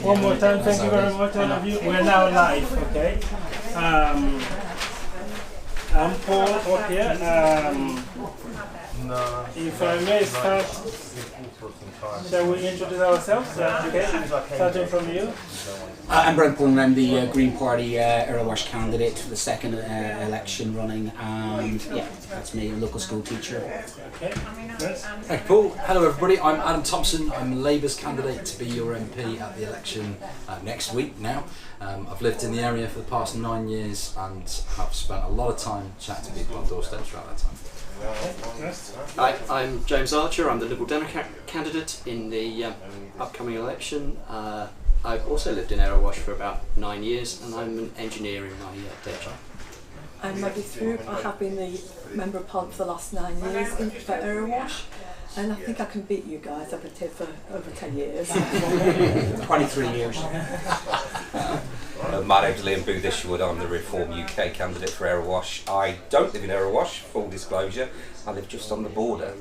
One more time, thank you very much, all of you. We're now live, okay? I'm Paul up here. If I may start, shall we introduce ourselves? Okay, starting from you. I'm Brent Pullen. I'm the Green Party Erewash candidate for the second election running, and yeah, that's me, a local school teacher. Okay. Yes. Hey Paul, hello everybody, I'm Adam Thompson. I'm Labour's candidate to be your MP at the election next week now. I've lived in the area for the past 9 years and have spent a lot of time chatting to people on doorsteps throughout that time. Hi, I'm James Archer. I'm the Liberal Democrat candidate in the upcoming election. I've also lived in Erewash for about 9 years and I'm an engineer in my day job. I'm Maggie Throop. I have been the Member of Parliament for the last 9 years for Erewash, and I think I can beat you guys. I've been here for over 10 years. 23 years. My name's Liam Booth-Isherwood. I'm the Reform UK candidate for Erewash. I don't live in Erewash, full disclosure. I live just on the border.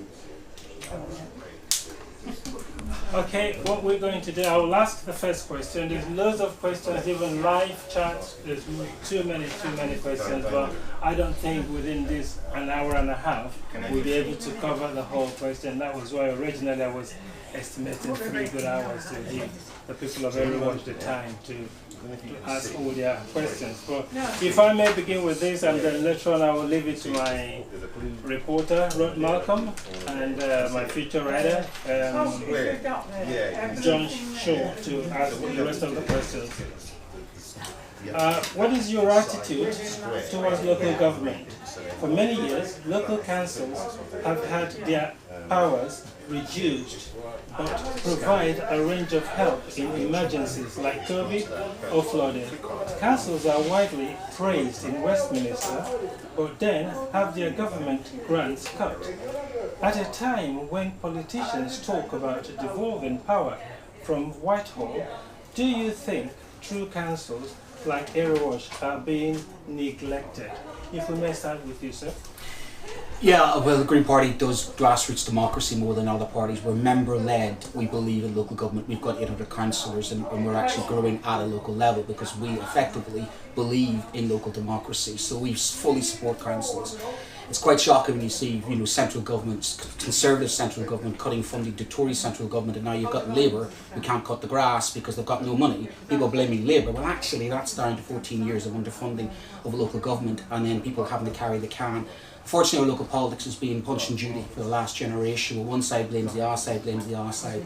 Okay, what we're going to do, I will ask the first question. There's loads of questions, even live chat. There's too many questions, but I don't think within this an hour and a half we'll be able to cover the whole question. That was why originally I was estimating 3 good hours to give the people of Erewash the time to ask all their questions. But if I may begin with this, and then later on I will leave it to my reporter, Malcolm, and my feature writer, John Shaw, to ask the rest of the questions. What is your attitude towards local government? For many years, local councils have had their powers reduced, but provide a range of help in emergencies like COVID or flooding. Councils are widely praised in Westminster, but then have their government grants cut. At a time when politicians talk about devolving power from Whitehall, do you think true councils like Erewash are being neglected? If we may start with you, sir. Yeah, well, the Green Party does grassroots democracy more than other parties. We're member-led. We believe in local government. We've got 800 councillors, and we're actually growing at a local level because we effectively believe in local democracy. So we fully support councils. It's quite shocking when you see, central governments, Conservative central government cutting funding to Tory central government, and now you've got Labour who can't cut the grass because they've got no money. People blaming Labour. Well, actually, that's down to 14 years of underfunding of local government, and then people having to carry the can. Unfortunately, our local politics has been punch and judy for the last generation. One side blames the other side, blames the other side.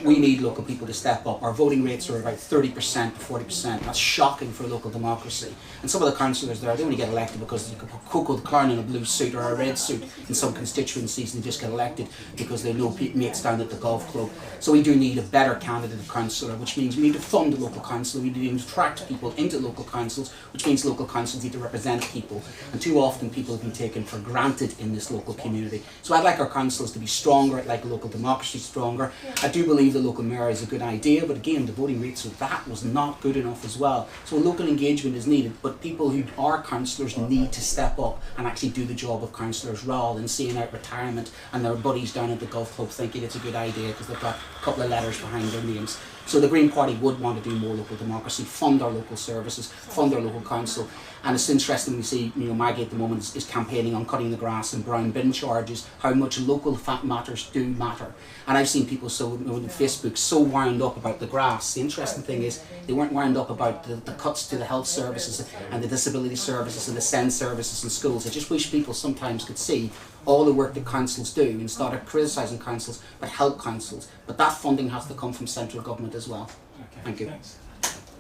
We need local people to step up. Our voting rates are about 30% to 40%. That's shocking for local democracy. And some of the councillors there, they only get elected because you could put Coco the Clown in a blue suit or a red suit in some constituencies, and they just get elected because they know mates down at the golf club. So we do need a better candidate councillor, which means we need to fund the local council. We need to attract people into local councils, which means local councils need to represent people. And too often people have been taken for granted in this local community. So I'd like our councils to be stronger. I'd like local democracy stronger. I do believe the local mayor is a good idea, but again, the voting rates of that was not good enough as well. So local engagement is needed, but people who are councillors need to step up and actually do the job of councillors rather than seeing out retirement and their buddies down at the golf club thinking it's a good idea because they've got a couple of letters behind their names. So the Green Party would want to do more local democracy, fund our local services, fund our local council. And it's interesting we see, Maggie at the moment is campaigning on cutting the grass and brown bin charges, how much local matters do matter. And I've seen people on Facebook so wound up about the grass. The interesting thing is they weren't wound up about the cuts to the health services and the disability services and the SEND services in schools. I just wish people sometimes could see all the work that councils do instead of criticising councils, but help councils. But that funding has to come from central government as well. Okay. Thank you. Thanks.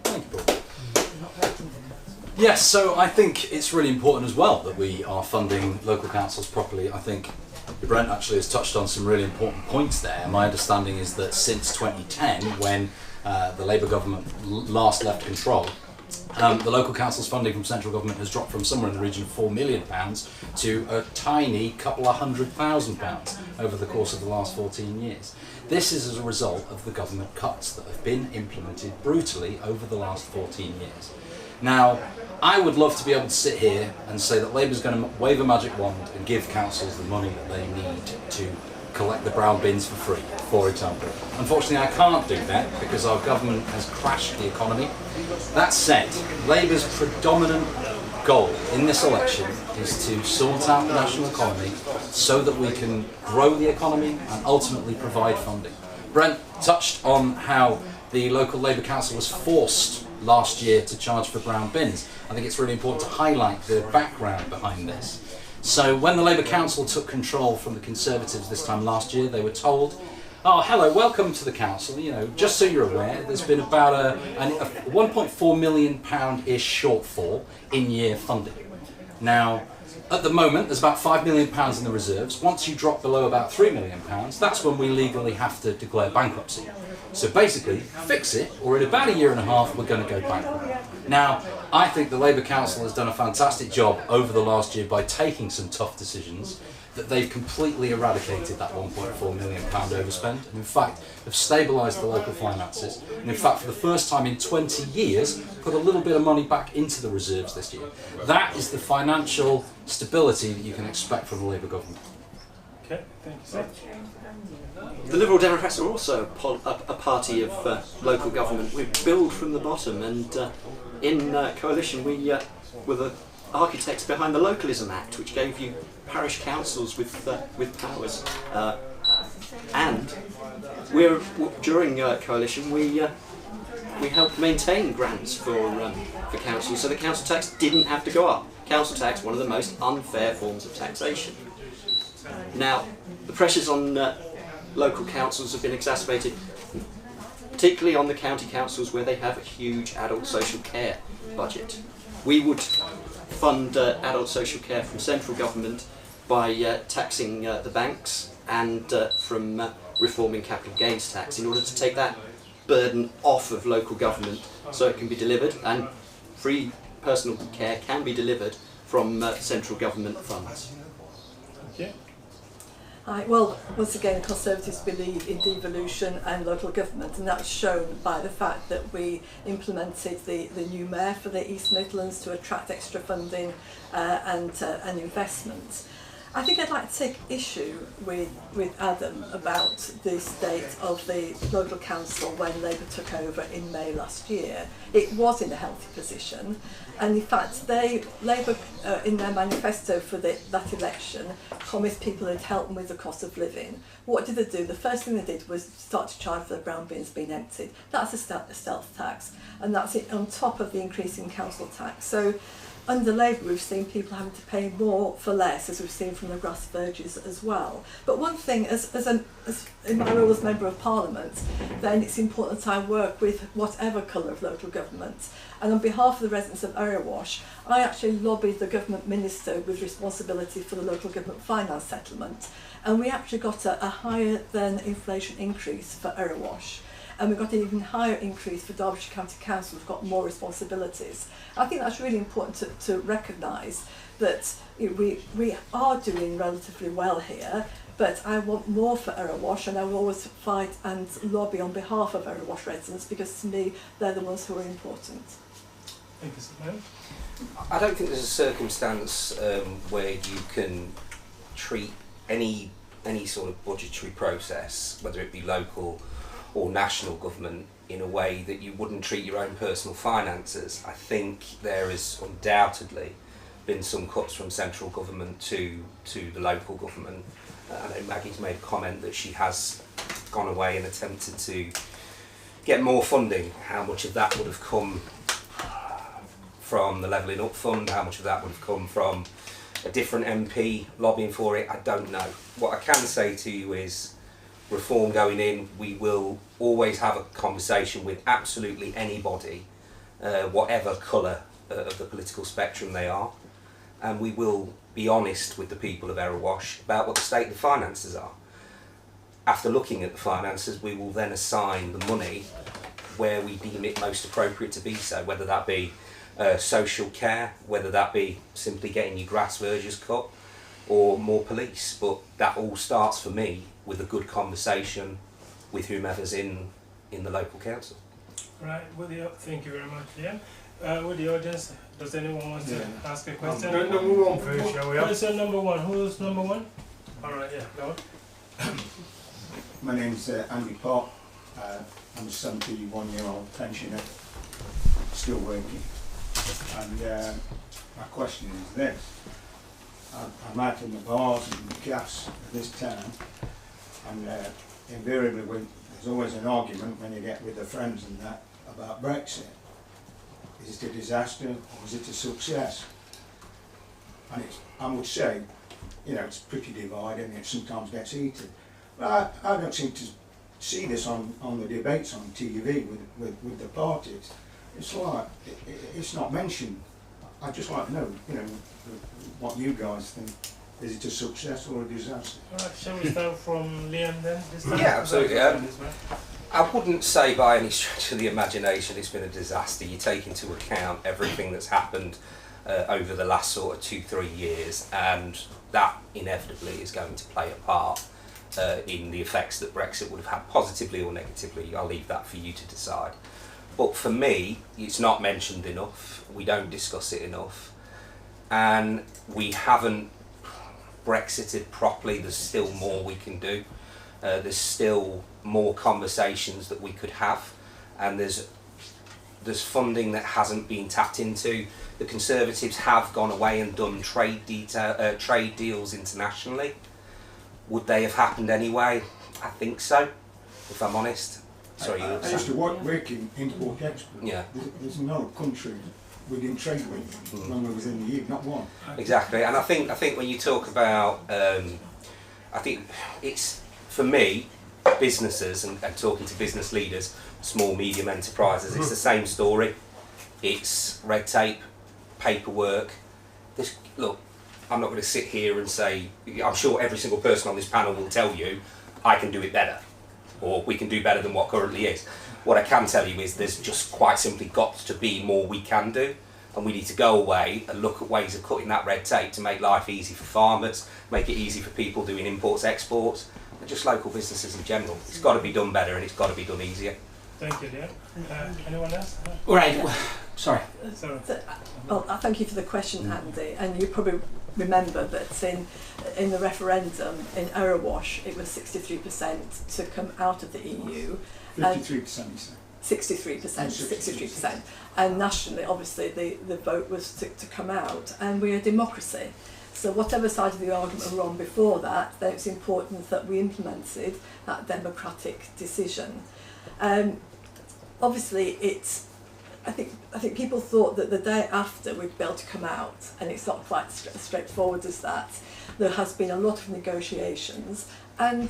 Thank you, Paul. Yes, so I think it's really important as well that we are funding local councils properly. I think Brent actually has touched on some really important points there. My understanding is that since 2010, when the Labour government last left control, the local council's funding from central government has dropped from somewhere in the region of £4 million to a tiny couple of £100,000 over the course of the last 14 years. This is as a result of the government cuts that have been implemented brutally over the last 14 years. Now, I would love to be able to sit here and say that Labour's going to wave a magic wand and give councils the money that they need to collect the brown bins for free, for example. Unfortunately, I can't do that because our government has crashed the economy. That said, Labour's predominant goal in this election is to sort out the national economy so that we can grow the economy and ultimately provide funding. Brent touched on how the local Labour Council was forced last year to charge for brown bins. I think it's really important to highlight the background behind this. So when the Labour Council took control from the Conservatives this time last year, they were told, oh, hello, welcome to the council. You know, just so you're aware, there's been about a £1.4 million-ish shortfall in year funding. Now, at the moment, there's about £5 million in the reserves. Once you drop below about £3 million, that's when we legally have to declare bankruptcy. So basically, fix it, or in about a year and a half, we're going to go bankrupt. Now, I think the Labour Council has done a fantastic job over the last year by taking some tough decisions, that they've completely eradicated that £1.4 million overspend, and in fact have stabilised the local finances, and in fact for the first time in 20 years put a little bit of money back into the reserves this year. That is the financial stability that you can expect from the Labour government. Okay, thank you, sir. The Liberal Democrats are also a party of local government. We build from the bottom, and in coalition we were the architects behind the Localism Act, which gave you parish councils with powers. And during coalition we helped maintain grants for councils, so the council tax didn't have to go up. Council tax, one of the most unfair forms of taxation. Now, the pressures on local councils have been exacerbated, particularly on the county councils where they have a huge adult social care budget. We would fund adult social care from central government by taxing the banks and from reforming capital gains tax in order to take that burden off of local government so it can be delivered, and free personal care can be delivered from central government funds. Okay. Well, once again, Conservatives believe in devolution and local government, and that's shown by the fact that we implemented the new mayor for the East Midlands to attract extra funding and investment. I think I'd like to take issue with Adam about the state of the local council when Labour took over in May last year. It was in a healthy position, and in fact Labour in their manifesto for that election promised people it'd help them with the cost of living. What did they do? The first thing they did was start to charge for the brown bins being emptied. That's a stealth tax, and that's it on top of the increase in council tax. So under Labour, we've seen people having to pay more for less, as we've seen from the grass verges as well. But one thing, as in my role as Member of Parliament, then it's important that I work with whatever colour of local government. And on behalf of the residents of Erewash, I actually lobbied the government minister with responsibility for the local government finance settlement. And we actually got a higher than inflation increase for Erewash. And we've got an even higher increase for Derbyshire County Council, who've got more responsibilities. I think that's really important to recognise that we are doing relatively well here, but I want more for Erewash, and I will always fight and lobby on behalf of Erewash residents, because to me they're the ones who are important. Thank you, sir. I don't think there's a circumstance where you can treat any sort of budgetary process, whether it be local or national government, in a way that you wouldn't treat your own personal finances. I think there has undoubtedly been some cuts from central government to the local government. I know Maggie's made a comment that she has gone away and attempted to get more funding. How much of that would have come from the Levelling Up Fund, how much of that would have come from a different MP lobbying for it, I don't know. What I can say to you is, reform going in, we will always have a conversation with absolutely anybody, whatever colour of the political spectrum they are, and we will be honest with the people of Erewash about what the state of the finances are. After looking at the finances, we will then assign the money where we deem it most appropriate to be so, whether that be social care, whether that be simply getting your grass verges cut, or more police. But that all starts for me with a good conversation with whomever's in the local council. Right, thank you very much, Liam. With the audience, does anyone want to ask a question? Number one first, shall we have? Who's number one? Who's number one? Alright, yeah, go on. My name's Andy Pott. I'm a 71-year-old pensioner, still working. And my question is this. I'm out in the bars and the gas of this town, and invariably there's always an argument when you get with the friends and that about Brexit. Is it a disaster or is it a success? And I would say, you know, it's pretty divided and it sometimes gets heated. But I don't seem to see this on the debates on TV with the parties. It's like, it's not mentioned. I'd just like to know, you know, what you guys think. Is it a success or a disaster? Alright, shall we start from Liam then this time? Yeah, absolutely. I wouldn't say by any stretch of the imagination it's been a disaster. You take into account everything that's happened over the last sort of 2-3 years, and that inevitably is going to play a part in the effects that Brexit would have had, positively or negatively. I'll leave that for you to decide. But for me, it's not mentioned enough. We don't discuss it enough, and we haven't Brexited properly. There's still more we can do. There's still more conversations that we could have, and there's funding that hasn't been tapped into. The Conservatives have gone away and done trade deals internationally. Would they have happened anyway? I think so, if I'm honest. Sorry, you I used to work in import-export. Yeah. There's no country we didn't trade with when we was in the EU, not one. Exactly, and I think when you talk about, I think it's, for me, businesses and talking to business leaders, small, medium enterprises, it's the same story. It's red tape, paperwork. Look, I'm not going to sit here and say, I'm sure every single person on this panel will tell you, I can do it better, or we can do better than what currently is. What I can tell you is there's just quite simply got to be more we can do, and we need to go away and look at ways of cutting that red tape to make life easy for farmers, make it easy for people doing imports, exports, and just local businesses in general. It's got to be done better and it's got to be done easier. Thank you, Liam. Anyone else? Right, sorry. Sorry. Well, thank you for the question, Andy. And you probably remember that in the referendum in Erewash, it was 63% to come out of the EU. 53%, you say? 63%. And nationally, obviously, the vote was to come out, and we're a democracy. So whatever side of the argument we're on before that, then it's important that we implemented that democratic decision. Obviously, I think people thought that the day after we'd be able to come out, and it's not quite as straightforward as that. There has been a lot of negotiations, and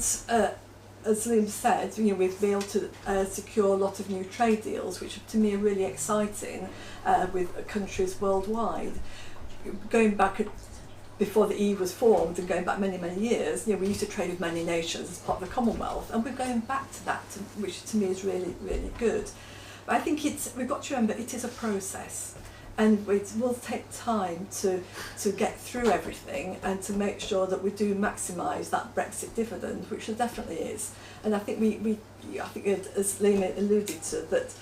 as Liam said, you know, we've been able to secure a lot of new trade deals, which to me are really exciting, with countries worldwide. Going back before the EU was formed and going back many, many years, you know, we used to trade with many nations as part of the Commonwealth, and we're going back to that, which to me is really, really good. But I think we've got to remember it is a process, and it will take time to get through everything and to make sure that we do maximise that Brexit dividend, which there definitely is. And I think I think as Liam alluded to, that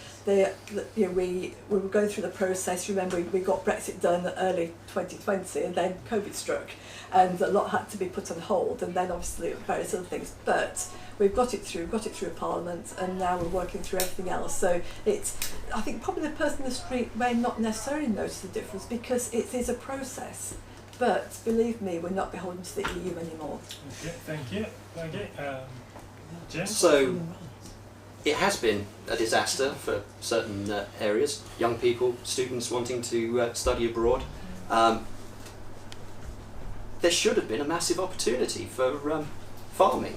you know, we were going through the process. Remember, we got Brexit done early 2020, and then COVID struck, and a lot had to be put on hold, and then obviously various other things. But we've got it through Parliament, and now we're working through everything else. So I think probably the person in the street may not necessarily notice the difference because it is a process. But believe me, we're not beholden to the EU anymore. Okay, thank you. James? So, it has been a disaster for certain areas. Young people, students wanting to study abroad. There should have been a massive opportunity for farming.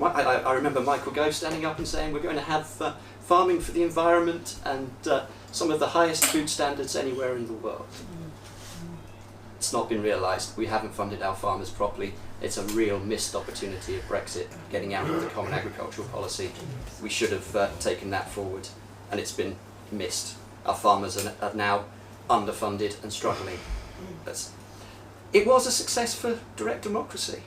I remember Michael Gove standing up and saying we're going to have farming for the environment and some of the highest food standards anywhere in the world. It's not been realised. We haven't funded our farmers properly. It's a real missed opportunity of Brexit, getting out of the Common Agricultural Policy. We should have taken that forward, and it's been missed. Our farmers are now underfunded and struggling. It was a success for direct democracy.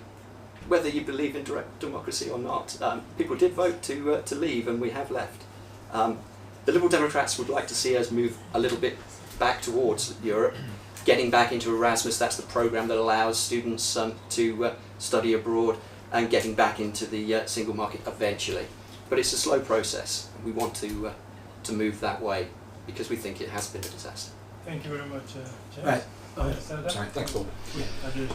Whether you believe in direct democracy or not, people did vote to leave, and we have left. The Liberal Democrats would like to see us move a little bit back towards Europe, getting back into Erasmus. That's the programme that allows students to study abroad. and getting back into the single market eventually. But it's a slow process. We want to move that way because we think it has been a disaster. Thank you very much, James. Right. Sorry, thanks, Paul. Yeah,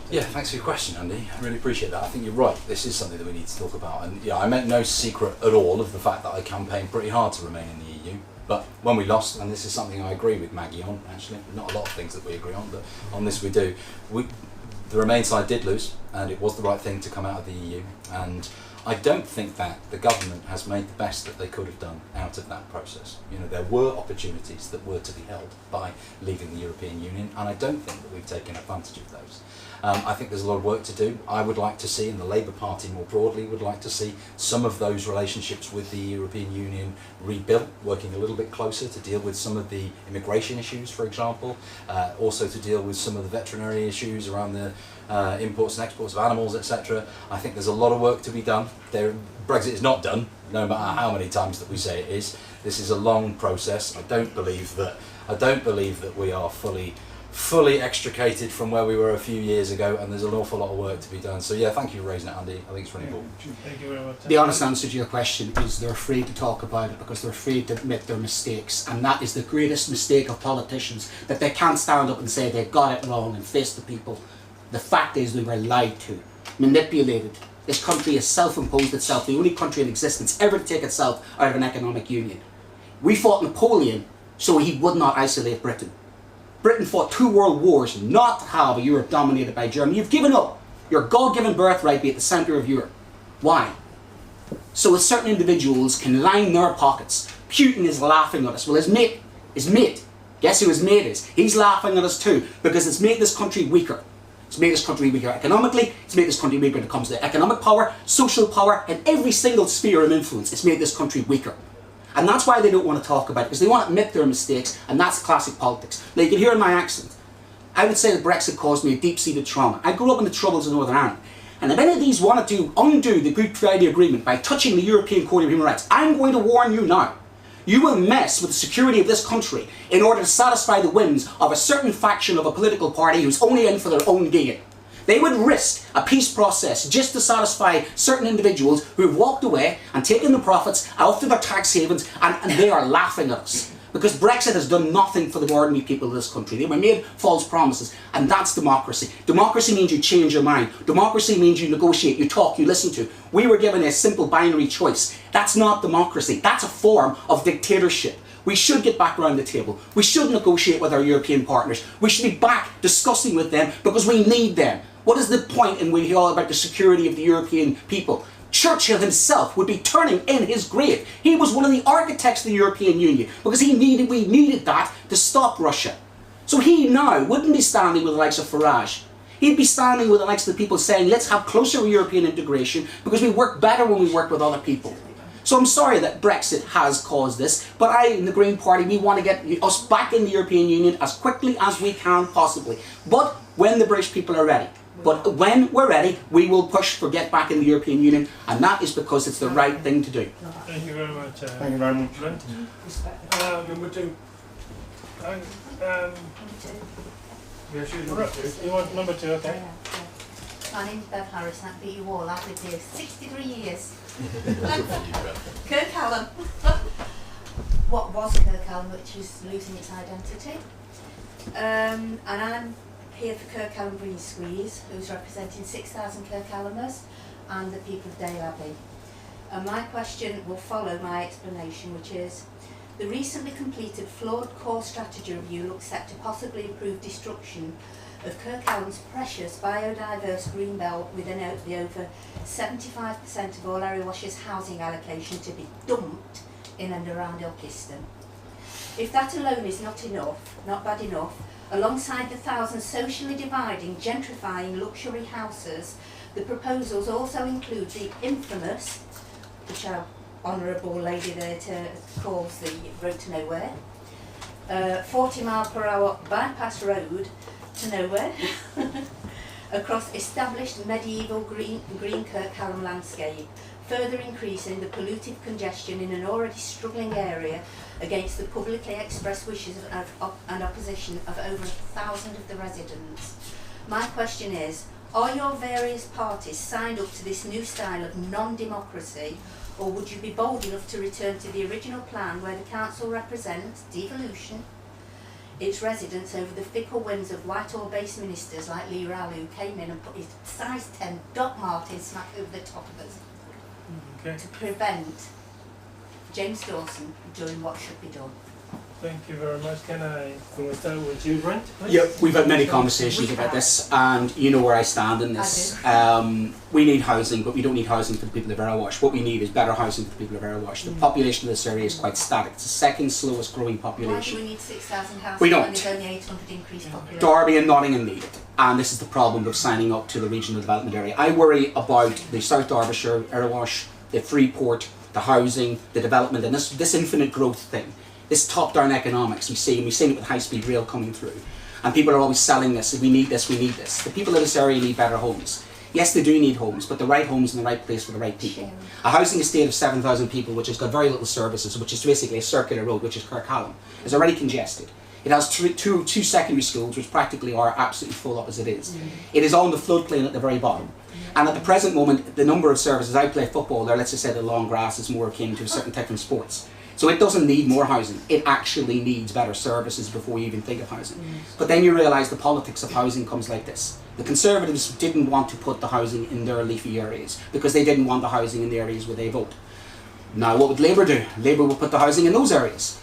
Yeah, thanks for your question, Andy. I really appreciate that. I think you're right. This is something that we need to talk about. And yeah, I make no secret at all of the fact that I campaigned pretty hard to remain in the EU. But when we lost, and this is something I agree with Maggie on, actually, not a lot of things that we agree on, but on this we do. The Remain side did lose, and it was the right thing to come out of the EU. And I don't think that the government has made the best that they could have done out of that process. You know, there were opportunities that were to be held by leaving the European Union, and I don't think that we've taken advantage of those. I think there's a lot of work to do. I would like to see, and the Labour Party more broadly would like to see, some of those relationships with the European Union rebuilt, working a little bit closer to deal with some of the immigration issues, for example, also to deal with some of the veterinary issues around the imports and exports of animals, etc. I think there's a lot of work to be done. Brexit is not done, no matter how many times that we say it is. This is a long process. I don't believe that we are fully extricated from where we were a few years ago, and there's an awful lot of work to be done. So yeah, thank you for raising it, Andy. I think it's really important. Thank you very much. The honest answer to your question is they're afraid to talk about it because they're afraid to admit their mistakes, and that is the greatest mistake of politicians, that they can't stand up and say they got it wrong and face the people. The fact is we were lied to, manipulated. This country has self-imposed itself, the only country in existence ever to take itself out of an economic union. We fought Napoleon so he would not isolate Britain. Britain fought 2 world wars not to have a Europe dominated by Germany. You've given up your God-given birthright be at the centre of Europe. Why? So that certain individuals can line their pockets. Putin is laughing at us. Well, his mate, guess who his mate is? He's laughing at us too, because it's made this country weaker. It's made this country weaker economically, it's made this country weaker when it comes to economic power, social power, and every single sphere of influence. It's made this country weaker. And that's why they don't want to talk about it, because they want to admit their mistakes, and that's classic politics. Now you can hear in my accent, I would say that Brexit caused me a deep-seated trauma. I grew up in the Troubles in Northern Ireland, and if any of these want to undo the Good Friday Agreement by touching the European Court of Human Rights, I'm going to warn you now. You will mess with the security of this country in order to satisfy the whims of a certain faction of a political party who's only in for their own gain. They would risk a peace process just to satisfy certain individuals who have walked away and taken the profits out of their tax havens, and they are laughing at us. Because Brexit has done nothing for the ordinary people of this country. They were made false promises, and that's democracy. Democracy means you change your mind. Democracy means you negotiate, you talk, you listen to. We were given a simple binary choice. That's not democracy. That's a form of dictatorship. We should get back around the table. We should negotiate with our European partners. We should be back discussing with them because we need them. What is the point in we hear all about the security of the European people? Churchill himself would be turning in his grave. He was one of the architects of the European Union because we needed that to stop Russia. So he now wouldn't be standing with the likes of Farage. He'd be standing with the likes of the people saying, let's have closer European integration because we work better when we work with other people. So I'm sorry that Brexit has caused this, but I, in the Green Party, we want to get us back in the European Union as quickly as we can possibly. But when the British people are ready. But when we're ready, we will push for get back in the European Union, and that is because it's the right thing to do. Thank you very much. Thank you very much. Brent. Number 2. Yes, you want number 2, okay. My name's Bev Harris, and I've been you all. I've lived here 63 years. Kirk Hallam. What was Kirk Hallam, which is losing its identity. And I'm here for Kirk Hallam Green Squeeze, who's representing 6,000 Kirk Hallamers and the people of Dale Abbey. And my question will follow my explanation, which is, the recently completed flawed core strategy review looks set to possibly improve destruction of Kirk Hallam's precious biodiverse green belt with an the over 75% of all Erewash's housing allocation to be dumped in and around Ilkeston. If that alone is not bad enough, alongside the thousands socially dividing, gentrifying luxury houses, the proposals also include the infamous, which our honourable lady there calls the road to nowhere, 40-mile-per-hour bypass road to nowhere, across established medieval green Kirk Hallam landscape, further increasing the polluted congestion in an already struggling area against the publicly expressed wishes and opposition of over 1,000 of the residents. My question is, Are your various parties signed up to this new style of non-democracy, or would you be bold enough to return to the original plan where the council represents devolution, its residents over the fickle whims of Whitehall-based ministers like Lee Rowley, who came in and put his size 10 Doc Martens smack over the top of us to prevent James Dawson doing what should be done? Thank you very much. Can we start with you, Brent, please? Yeah, we've had many conversations about this, and you know where I stand in this. We need housing, but we don't need housing for the people of Erewash. What we need is better housing for the people of Erewash. The population of this area is quite static. It's the second slowest growing population. Why do we need 6,000 houses We don't. when there's only 800 increased population? Derby and Nottingham need it, and this is the problem of signing up to the regional development area. I worry about the South Derbyshire, Erewash, the Freeport, the housing, the development, and this infinite growth thing. This top-down economics we've seen it with high-speed rail coming through. And people are always selling this, we need this, we need this. The people of this area need better homes. Yes, they do need homes, but the right homes in the right place for the right people. A housing estate of 7,000 people, which has got very little services, which is basically a circular road, which is Kirkhallam, is already congested. It has two secondary schools, which practically are absolutely full up as it is. It is on the floodplain at the very bottom. And at the present moment, the number of services, I play football there, let's just say the long grass is more akin to a certain type of sports. So it doesn't need more housing, it actually needs better services before you even think of housing. But then you realise the politics of housing comes like this. The Conservatives didn't want to put the housing in their leafy areas because they didn't want the housing in the areas where they vote. Now what would Labour do? Labour will put the housing in those areas.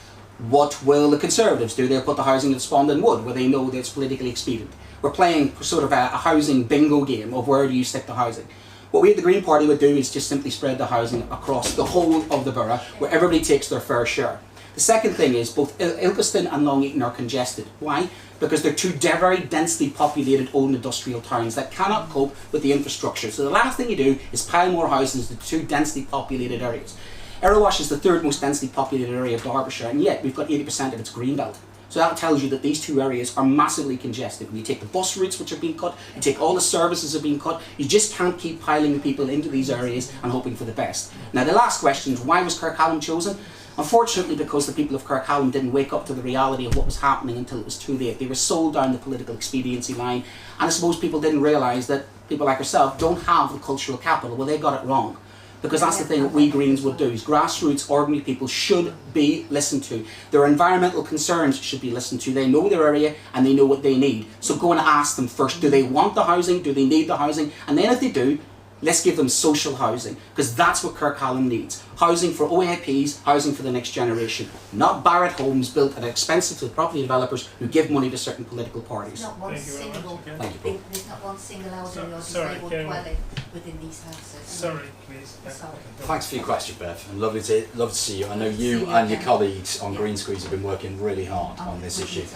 What will the Conservatives do? They'll put the housing in Spondon Wood, where they know that it's politically expedient. We're playing sort of a housing bingo game of where do you stick the housing. What we at the Green Party would do is just simply spread the housing across the whole of the borough, where everybody takes their fair share. The second thing is both Ilkeston and Long Eaton are congested. Why? Because they're two very densely populated old industrial towns that cannot cope with the infrastructure. So the last thing you do is pile more houses into two densely populated areas. Erewash is the third most densely populated area of Derbyshire, and yet we've got 80% of its green belt. So that tells you that these two areas are massively congested. When you take the bus routes which are being cut, you take all the services that are being cut, you just can't keep piling people into these areas and hoping for the best. Now the last question is, why was Kirkhallam chosen? Unfortunately, because the people of Kirkhallam didn't wake up to the reality of what was happening until it was too late. They were sold down the political expediency line, and I suppose people didn't realise that people like yourself don't have the cultural capital. Well, they got it wrong. Because that's the thing that we Greens would do, is grassroots, ordinary people should be listened to. Their environmental concerns should be listened to. They know their area and they know what they need. So go and ask them first, do they want the housing, do they need the housing? And then if they do, let's give them social housing, because that's what Kirkhallam needs. Housing for OAPs, housing for the next generation. Not Barratt homes built at expensive to property developers who give money to certain political parties. Not one single, there's not one single elderly or disabled dwelling within these houses. Sorry, please. Sorry. Thanks for your question, Bev, and lovely to see you. I know you and your colleagues on Green Squeeze have been working really hard on this issue.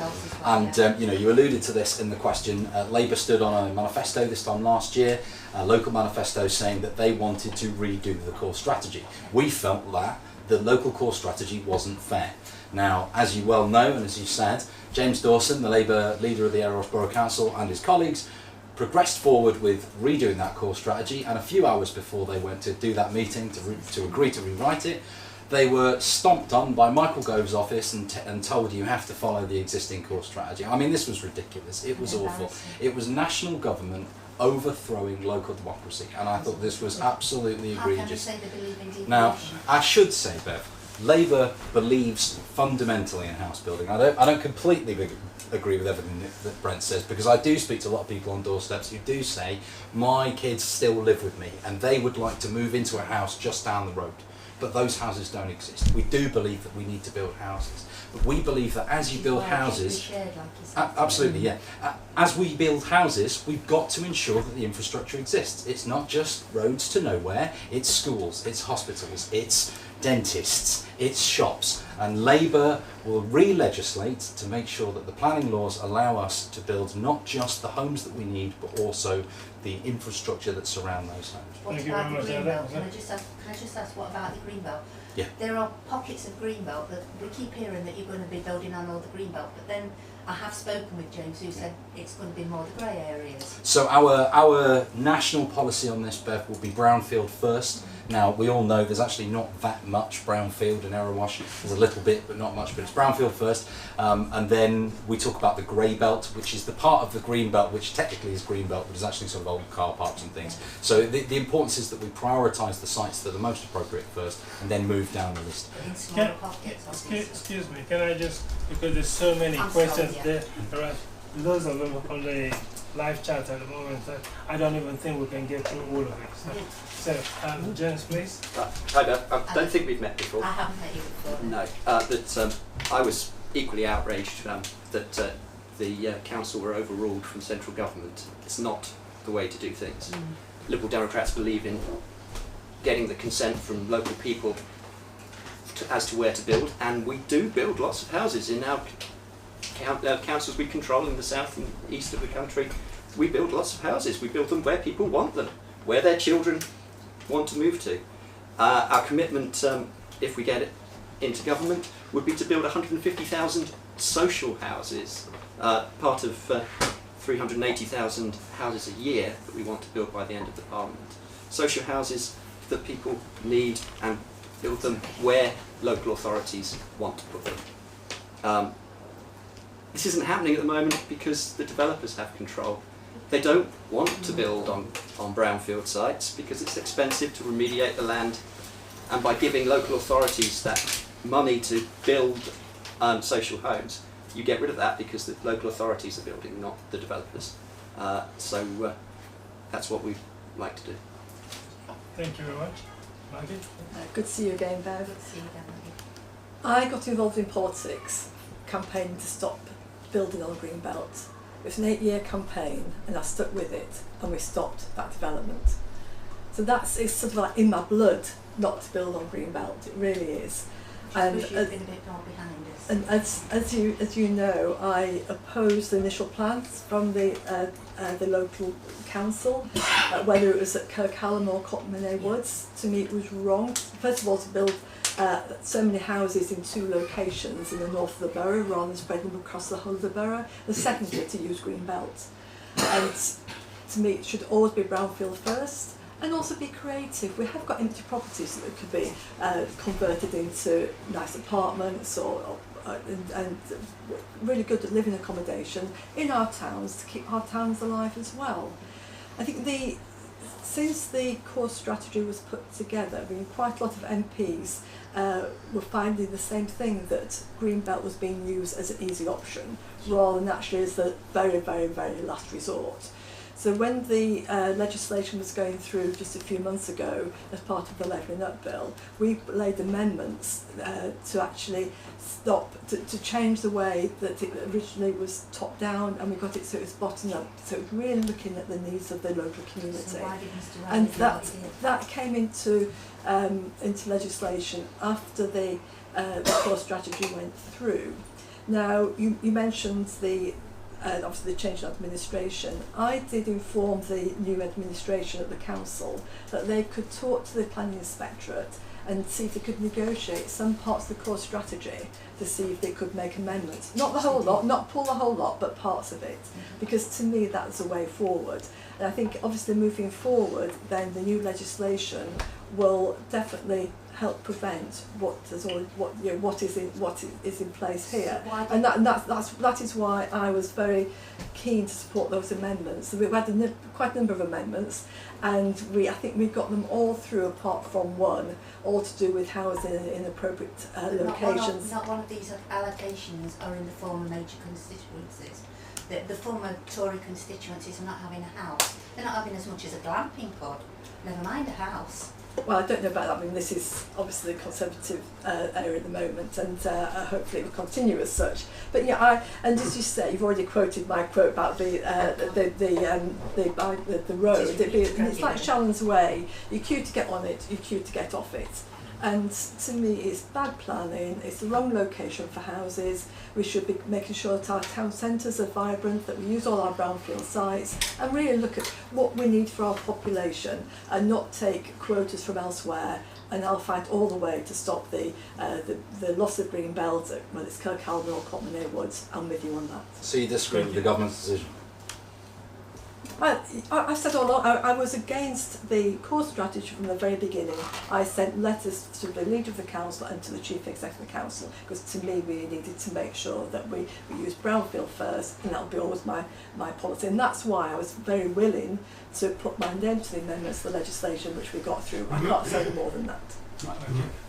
And you know, you alluded to this in the question. Labour stood on a manifesto this time last year, a local manifesto saying that they wanted to redo the core strategy. We felt that the local core strategy wasn't fair. Now, as you well know, and as you said, James Dawson, the Labour leader of the Erewash Borough Council, and his colleagues progressed forward with redoing that core strategy, and a few hours before they went to do that meeting to agree to rewrite it, they were stomped on by Michael Gove's office and told you have to follow the existing core strategy. I mean, this was ridiculous. It was awful. It was national government overthrowing local democracy, and I thought this was absolutely egregious. How can you say they believe in devolution? Now, I should say, Bev, Labour believes fundamentally in house building. I don't completely agree with everything that Brent says, because I do speak to a lot of people on doorsteps who do say, my kids still live with me and they would like to move into a house just down the road. But those houses don't exist. We do believe that we need to build houses. But we believe that as you build houses, absolutely, yeah. As we build houses, we've got to ensure that the infrastructure exists. It's not just roads to nowhere, it's schools, it's hospitals, it's dentists, it's shops. And Labour will re-legislate to make sure that the planning laws allow us to build not just the homes that we need, but also the infrastructure that surround those homes. What about the Greenbelt? Can I just ask, what about the Greenbelt? Yeah. There are pockets of Greenbelt that we keep hearing that you're going to be building on all the Greenbelt, but then I have spoken with James who said it's going to be more the grey areas. So our national policy on this, Bev, will be brownfield first. Now, we all know there's actually not that much brownfield in Erewash. There's a little bit, but not much, but it's brownfield first. And then we talk about the grey belt, which is the part of the green belt, which technically is green belt, but is actually sort of old car parks and things. So the importance is that we prioritise the sites that are most appropriate first, and then move down the list. In smaller pockets, obviously. Excuse me, can I just, because there's so many I'm questions sorry, yeah. there are loads of them on the live chat at the moment that I don't even think we can get through all of it. So James, please. Hi Beth, I don't think we've met before. I haven't met you before. No, I was equally outraged that the council were overruled from central government. It's not the way to do things. Liberal Democrats believe in getting the consent from local people as to where to build, and we do build lots of houses in our councils we control in the south and east of the country. We build lots of houses. We build them where people want them, where their children want to move to. Our commitment, if we get it into government, would be to build 150,000 social houses, part of 380,000 houses a year that we want to build by the end of the Parliament. Social houses that people need, and build them where local authorities want to put them. This isn't happening at the moment because the developers have control. They don't want to build on brownfield sites because it's expensive to remediate the land, and by giving local authorities that money to build social homes, you get rid of that because the local authorities are building, not the developers. So that's what we'd like to do. Thank you very much. Maggie? Good to see you again, Bev. Good to see you again, Maggie. I got involved in politics, campaigning to stop building on Greenbelt. It was an 8-year campaign, and I stuck with it, and we stopped that development. So it's sort of like in my blood not to build on Greenbelt. It really is. I wish you'd been a bit more behind us. And as you know, I opposed the initial plans from the local council, whether it was at Kirkhallam or Cotton Woods. To me, it was wrong. First of all, to build so many houses in 2 locations in the north of the borough rather than spreading them across the whole of the borough. The second is to use green belt. And to me, it should always be brownfield first, and also be creative. We have got empty properties that could be converted into nice apartments and really good living accommodation in our towns to keep our towns alive as well. I think since the core strategy was put together, quite a lot of MPs were finding the same thing, that Greenbelt was being used as an easy option rather than actually as the very, very, very last resort. So when the legislation was going through just a few months ago as part of the Levelling Up Bill, we laid amendments to actually to change the way that it originally was top down, and we got it so it was bottom up, so it was really looking at the needs of the local community. So why did Mr. Riley And do what he did? that came into legislation after the core strategy went through. Now, you mentioned obviously the change in administration. I did inform the new administration at the council that they could talk to the planning inspectorate and see if they could negotiate some parts of the core strategy to see if they could make amendments. Not the whole lot, not pull the whole lot, but parts of it. Because to me that's a way forward. And I think obviously moving forward, then the new legislation will definitely help prevent what is in place here, and that is why I was very keen to support those amendments. So we had quite a number of amendments, and I think we got them all through apart from one, all to do with housing in appropriate locations. Not one of these allocations are in the former major constituencies. The former Tory constituencies are not having a house. They're not having as much as a glamping pod, never mind a house. Well, I don't know about that. I mean, this is obviously a Conservative area at the moment, and hopefully it will continue as such. But yeah, and as you say, you've already quoted my quote about the road. It's like Shallon's Way. You queue to get on it, you queue to get off it. And to me, it's bad planning, it's the wrong location for houses. We should be making sure that our town centres are vibrant, that we use all our brownfield sites, and really look at what we need for our population, and not take quotas from elsewhere. And I'll fight all the way to stop the loss of green belt, whether it's Kirkhallam or Cotton Woods. I'm with you on that. So you disagree with the government's decision? I said all along, I was against the core strategy from the very beginning. I sent letters to the leader of the council and to the chief executive of the council, because to me we needed to make sure that we use brownfield first, and that'll be always my policy. And that's why I was very willing to put my name to the amendments to the legislation which we got through. I can't say more than that.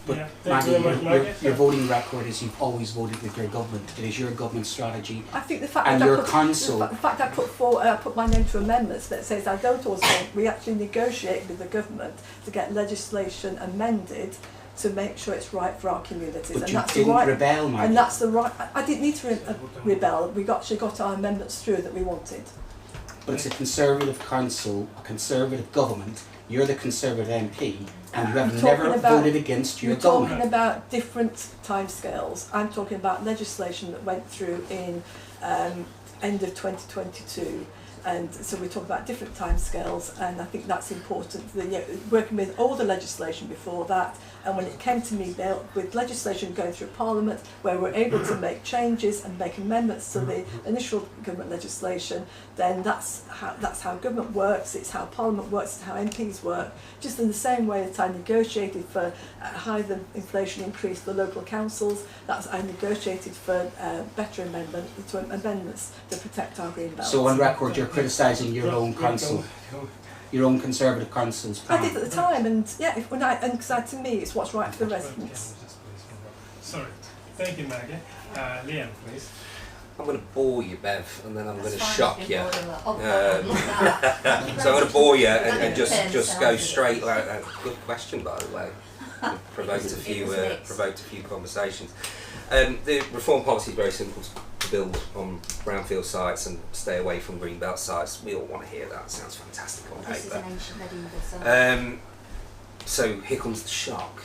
But Yeah, thank you very much, Maggie, Maggie. your voting record is you've always voted with your government. It is your government strategy. I think the fact And that your I put, council- the fact I put my name to amendments that says I don't always vote, we actually negotiate with the government to get legislation amended to make sure it's right for our communities. But and you that's didn't the right, rebel, Maggie. and that's the right. I didn't need to rebel. We actually got our amendments through that we wanted. But it's a Conservative council, a Conservative government. You're the Conservative MP, and you have You're never talking about- voted against your You're government. talking about different timescales. I'm talking about legislation that went through in end of 2022. And so we talk about different timescales, and I think that's important. Working with all the legislation before that, and when it came to me there, with legislation going through Parliament, where we're able to make changes and make amendments to the initial government legislation, then that's how government works. It's how Parliament works. It's how MPs work. Just in the same way that I negotiated for higher than inflation increase for local councils, I negotiated for better amendments to protect our green belt. So on record, you're criticising your own council, your own Conservative council's I plan. did at the time, and yeah, because to me it's what's right for the residents. Sorry. Thank you, Maggie. Liam, please. I'm going to bore you, Bev, and then I'm going to That's fine, shock if you. you're bored of that. Oh, So I'm going to bore you and just Depends, go how straight. Good question, by the way. Provoked a It was mixed. provoked a few conversations. The reform policy is very simple to build on brownfield sites and stay away from greenbelt sites. We all want to hear that. It sounds fantastic on This is paper. an ancient medieval song. So here comes the shock.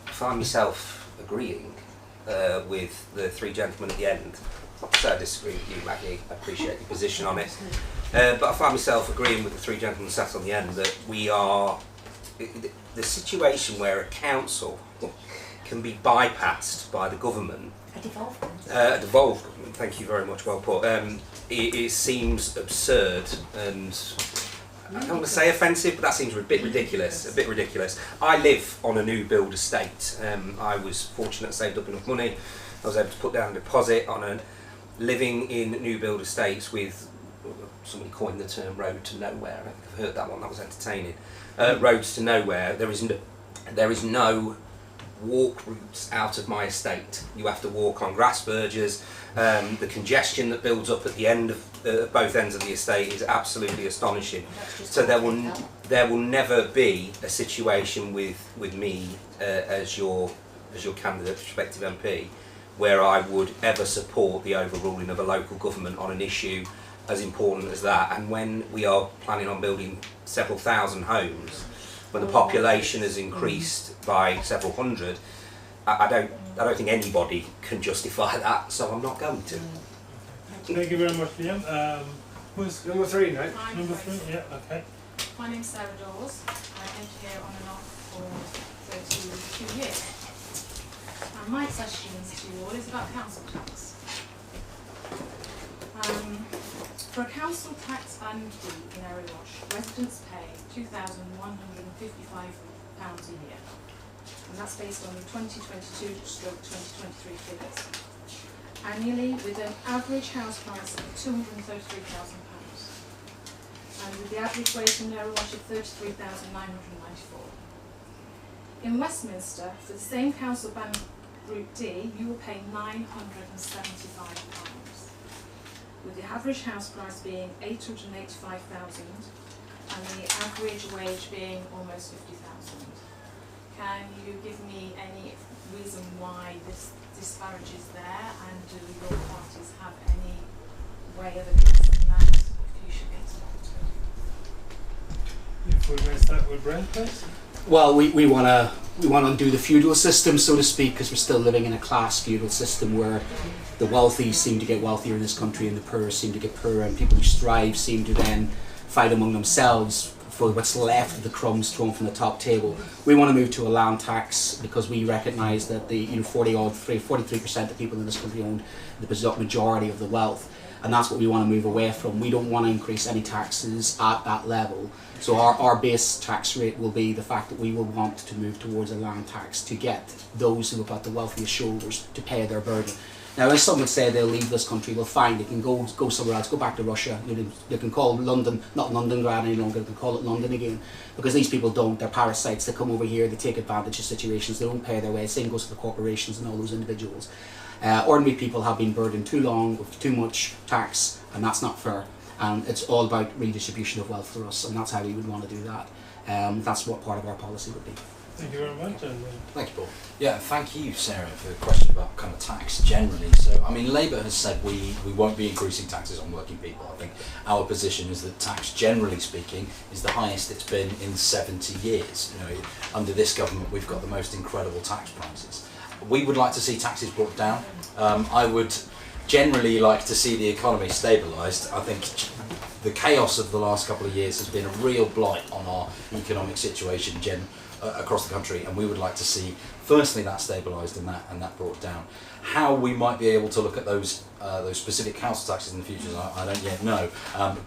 I find myself agreeing with the three gentlemen at the end. Not to say I disagree with you, Maggie. I appreciate your position on it. But I find myself agreeing with the three gentlemen sat on the end that we are the situation where a council can be bypassed by the government. A devolved one. A devolved government. Thank you very much. Well put. It seems absurd and. I don't want to say offensive, but that seems a bit ridiculous. A bit ridiculous. I live on a new build estate. I was fortunate, saved up enough money. I was able to put down a deposit on a living in new build estates with somebody coined the term road to nowhere. I think I've heard that one. That was entertaining. Roads to nowhere. There is no walk routes out of my estate. You have to walk on grass verges. The congestion that builds up at the end of both ends of the estate is absolutely astonishing. So there will never be a situation with me as your candidate, prospective MP, where I would ever support the overruling of a local government on an issue as important as that. And when we are planning on building several thousand homes, when the population has increased by several hundred, I don't think anybody can justify that, so I'm not going to. Thank you very much, Liam. Who's Number 3 now. number 3? Yeah, okay. My name's Sarah Dawes. I lived here on and off for 32 years. And my question to you all is about council tax. For a council tax band fee in Erewash, residents pay £2,155 a year. And that's based on the 2022/2023 figures. Annually, with an average house price of £233,000. And with the average wage in Erewash of £33,994. In Westminster, for the same council band Group D, you will pay £975, with the average house price being £885,000 and the average wage being almost £50,000. Can you give me any reason why this disparage is there, and do your parties have any way of addressing that if you should get elected? If we may start with Brent, please. Well, we want to undo the feudal system, so to speak, because we're still living in a class feudal system where the wealthy seem to get wealthier in this country and the poor seem to get poorer, and people who strive seem to then fight among themselves for what's left of the crumbs thrown from the top table. We want to move to a land tax because we recognise that the 43% of people in this country own the majority of the wealth, and that's what we want to move away from. We don't want to increase any taxes at that level. So our base tax rate will be the fact that we will want to move towards a land tax to get those who have got the wealthiest shoulders to pay their burden. Now, as some would say, they'll leave this country, well fine, they can go somewhere else, go back to Russia, they can call London, not Londongrad any longer, they can call it London again, because these people don't, they're parasites, they come over here, they take advantage of situations, they don't pay their way, same goes to the corporations and all those individuals. Ordinary people have been burdened too long with too much tax, and that's not fair, and it's all about redistribution of wealth for us, and that's how we would want to do that. That's what part of our policy would be. Thank you very much. And, Thank you, Paul. Yeah, thank you, Sarah, for the question about kind of tax generally. So, I mean, Labour has said we won't be increasing taxes on working people. I think our position is that tax, generally speaking, is the highest it's been in 70 years. You know, under this government, we've got the most incredible tax prices. We would like to see taxes brought down. I would generally like to see the economy stabilised. I think the chaos of the last couple of years has been a real blight on our economic situation across the country, and we would like to see firstly that stabilised and that brought down. How we might be able to look at those specific council taxes in the future, I don't yet know,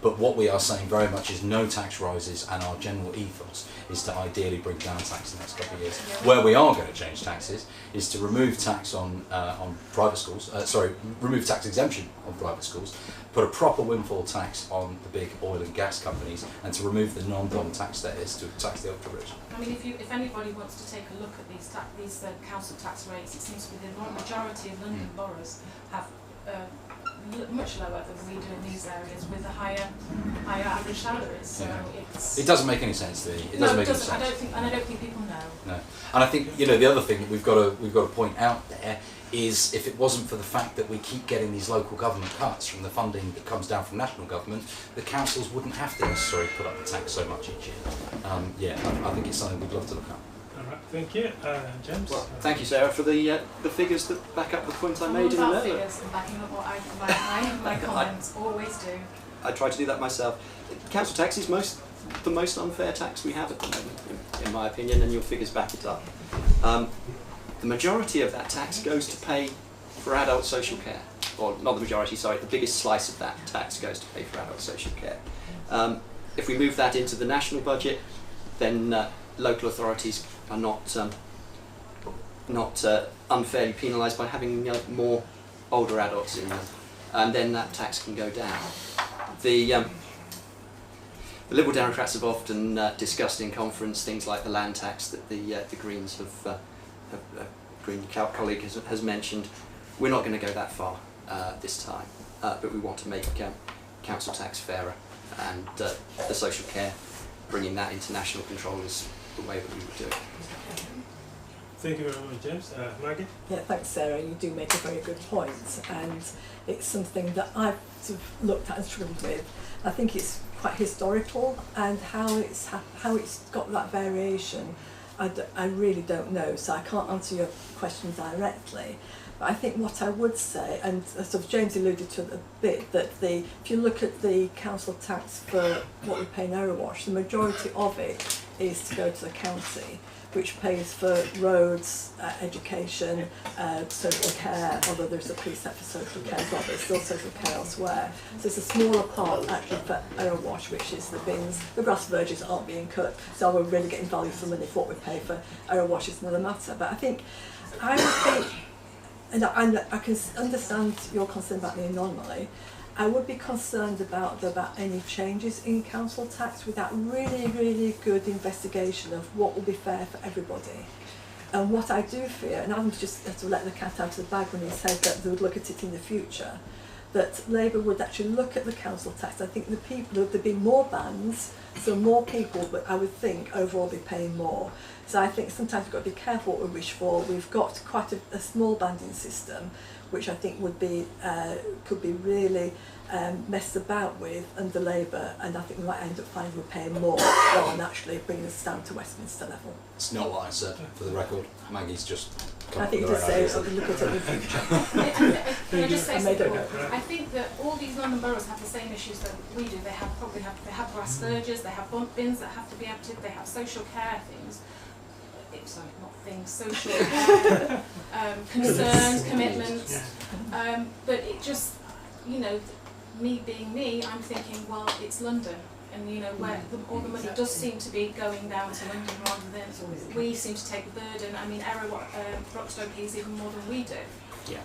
but what we are saying very much is no tax rises, and our general ethos is to ideally bring down tax in the next couple of years. Where we are going to change taxes is to remove tax on private schools, remove tax exemption on private schools, put a proper windfall tax on the big oil and gas companies, and to remove the non-dom tax status to tax the ultra rich. I mean, if anybody wants to take a look at these council tax rates, it seems to be the majority of London boroughs have much lower than we do in these areas with the higher average salaries. So it doesn't make any sense to me. It doesn't make any sense. I don't think people know. No, and I think the other thing that we've got to point out there is if it wasn't for the fact that we keep getting these local government cuts from the funding that comes down from national government, the councils wouldn't have to necessarily put up the tax so much each year. I think it's something we'd love to look at. all right, thank you. James? Well, thank you, Sarah, for the figures that back up the point I made in the letter. Figures and backing up what my comments always do. I try to do that myself. Council tax is the most unfair tax we have at the moment, in my opinion, and your figures back it up. The majority of that tax goes to pay for adult social care. Or not the majority, sorry, the biggest slice of that tax goes to pay for adult social care. If we move that into the national budget, then local authorities are not unfairly penalised by having more older adults in them, and then that tax can go down. The Liberal Democrats have often discussed in conference things like the land tax that the Greens have. Green colleague has mentioned. We're not going to go that far this time, but we want to make council tax fairer, and the social care, bringing that into national control is the way that we would do it. Thank you very much, James. Maggie? Yeah, thanks, Sarah. You do make a very good point, and it's something that I've sort of looked at and struggled with. I think it's quite historical, and how it's got that variation. I really don't know, so I can't answer your question directly. But I think what I would say, and sort of James alluded to it a bit, that if you look at the council tax for what we pay in Erewash, the majority of it is to go to the county, which pays for roads, education, social care, although there's a precept for social care as well, but there's still social care elsewhere. So it's a smaller part actually for Erewash, which is the bins. The grass verges aren't being cut, so we're really getting value for money for what we pay for Erewash is another matter. But I would think, and I can understand your concern about the anomaly. I would be concerned about any changes in council tax without really good investigation of what will be fair for everybody. And what I do fear, and I'm just to let the cat out of the bag when he said that they would look at it in the future, that Labour would actually look at the council tax. I think there'd be more bands, so more people, but I would think overall be paying more. So I think sometimes we've got to be careful what we wish for. We've got quite a small banding system, which I think could be really messed about with under Labour, and I think we might end up finding we're paying more rather than actually bringing us down to Westminster level. It's not what I said, for the record. Maggie's just I think you just say, look at it in the future. Can I just say I made something? it. I think that all these London boroughs have the same issues that we do. They have grass verges, they have bump bins that have to be emptied, they have social care things. Sorry, not things, social care, concerns, commitments. But it just, you know, me being me, I'm thinking, well, it's London. And you know, where all the money does seem to be going down to London rather than we seem to take the burden. I mean, Broxtowe pays even more than we do. Yeah.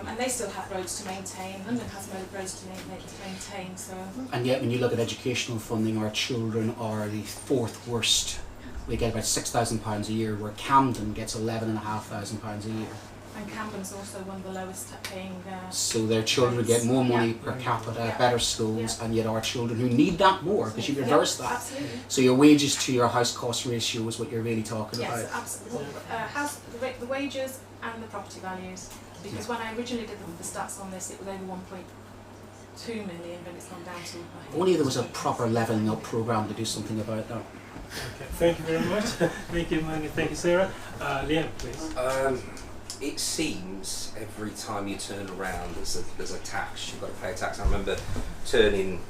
And they still have roads to maintain. London has roads to maintain. So. And yet, when you look at educational funding, our children are the 4th worst. We get about £6,000 a year, where Camden gets £11,500 a year. And Camden's also one of the lowest paying. So their children get more money per capita, better schools, and yet our children who need that more, because you reverse that. Absolutely. So your wages to your house cost ratio is what you're really talking about. Yes, absolutely. The wages and the property values. Because when I originally did the stats on this, it was over 1.2 million, but it's gone down to. Only there was a proper levelling up programme to do something about that. Okay, thank you very much. Thank you, Manny. Thank you, Sarah. Liam, please. It seems every time you turn around there's a tax, you've got to pay a tax. I remember turning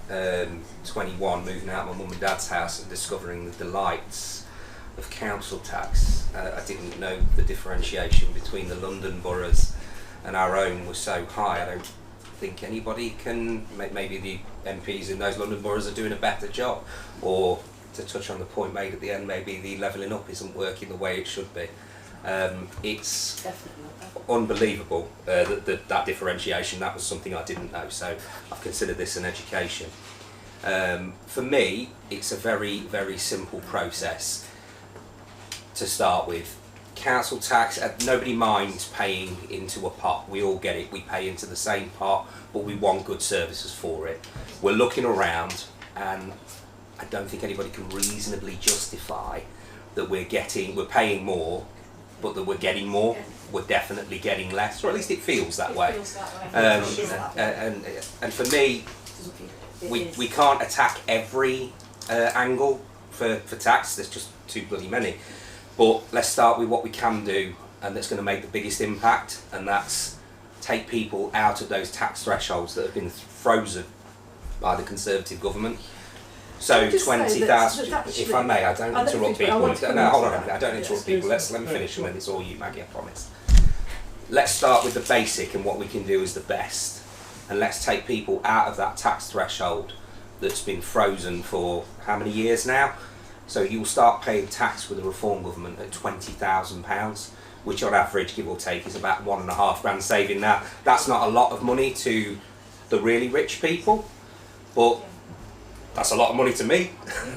21, moving out of my mum and dad's house and discovering the delights of council tax. I didn't know the differentiation between the London boroughs and our own was so high. I don't think anybody can, maybe the MPs in those London boroughs are doing a better job, or to touch on the point made at the end, maybe the levelling up isn't working the way it should be. It's unbelievable that differentiation. That was something I didn't know, so I've considered this an education. For me, it's a very, very simple process to start with. Council tax, nobody minds paying into a pot. We all get it, we pay into the same pot, but we want good services for it. We're looking around and I don't think anybody can reasonably justify that we're paying more, but that we're getting more. We're definitely getting less, or at least it feels that way. And for me, we can't attack every angle for tax. There's just too bloody many. But let's start with what we can do, and that's going to make the biggest impact, and that's take people out of those tax thresholds that have been frozen by the Conservative government. So 20,000, if I may, I don't interrupt people. No, hold on a minute, I don't interrupt people. Let me finish and then it's all you, Maggie, I promise. Let's start with the basic and what we can do is the best. And let's take people out of that tax threshold that's been frozen for how many years now? So you'll start paying tax with a Reform government at £20,000, which on average, give or take, is about £1.5 grand saving. Now, that's not a lot of money to the really rich people, but that's a lot of money to me.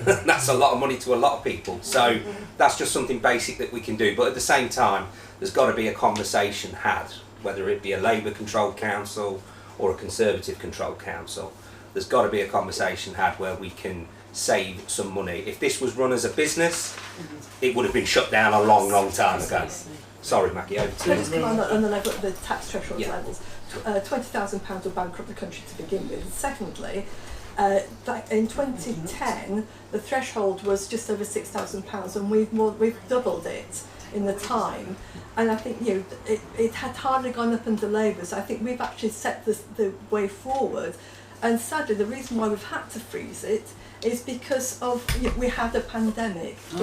That's a lot of money to a lot of people. So that's just something basic that we can do. But at the same time, there's got to be a conversation had, whether it be a Labour-controlled council or a Conservative-controlled council. There's got to be a conversation had where we can save some money. If this was run as a business, it would have been shut down a long, long time ago. Sorry, Maggie, over to you. Just come on the level of the tax threshold levels. £20,000 will bankrupt the country to begin with. Secondly, in 2010, the threshold was just over £6,000, and we've doubled it in the time. And I think it had hardly gone up under Labour, so I think we've actually set the way forward. And sadly, the reason why we've had to freeze it is because of we had a pandemic. It